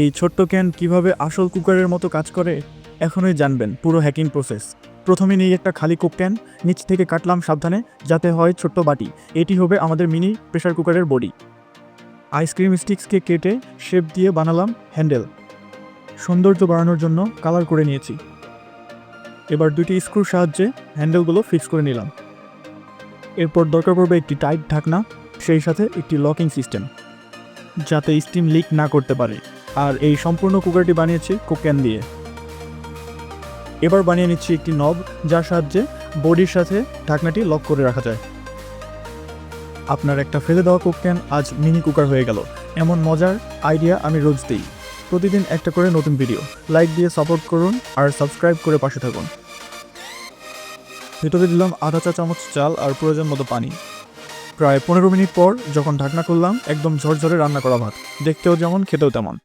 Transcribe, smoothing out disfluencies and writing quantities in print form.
এই ছোট্ট ক্যান কিভাবে আসল কুকারের মতো কাজ করে এখনই জানবেন পুরো হ্যাকিং প্রসেস। প্রথমে নিই একটা খালি কুক ক্যান, নিচ থেকে কাটলাম সাবধানে যাতে হয় ছোট্ট বাটি। এটি হবে আমাদের মিনি প্রেসার কুকারের বডি। আইসক্রিম স্টিক্সকে কেটে শেপ দিয়ে বানালাম হ্যান্ডেল। সৌন্দর্য বাড়ানোর জন্য কালার করে নিয়েছি। এবার দুটি স্ক্রুর সাহায্যে হ্যান্ডেলগুলো ফিক্স করে নিলাম। এরপর দরকার পড়বে একটি টাইট ঢাকনা, সেই সাথে একটি লকিং সিস্টেম যাতে স্টিম লিক না করতে পারে। আর এই সম্পূর্ণ কুকারটি বানিয়েছি কুক ক্যান দিয়ে। এবার বানিয়ে নিচ্ছি একটি নব, যার সাহায্যে বডির সাথে ঢাকনাটি লক করে রাখা যায়। আপনার একটা ফেলে দেওয়া কুক ক্যান আজ মিনি কুকার হয়ে গেল। এমন মজার আইডিয়া আমি রোজ দিই। প্রতিদিন একটা করে নতুন ভিডিও। লাইক দিয়ে সাপোর্ট করুন আর সাবস্ক্রাইব করে পাশে থাকুন। ভেতরে দিলাম আধা চা চামচ চাল আর প্রয়োজন মতো পানি। প্রায় 15 মিনিট পর যখন ঢাকনা খুললাম, একদম ঝরঝরে রান্না করা ভাত, দেখতেও যেমন খেতেও তেমন।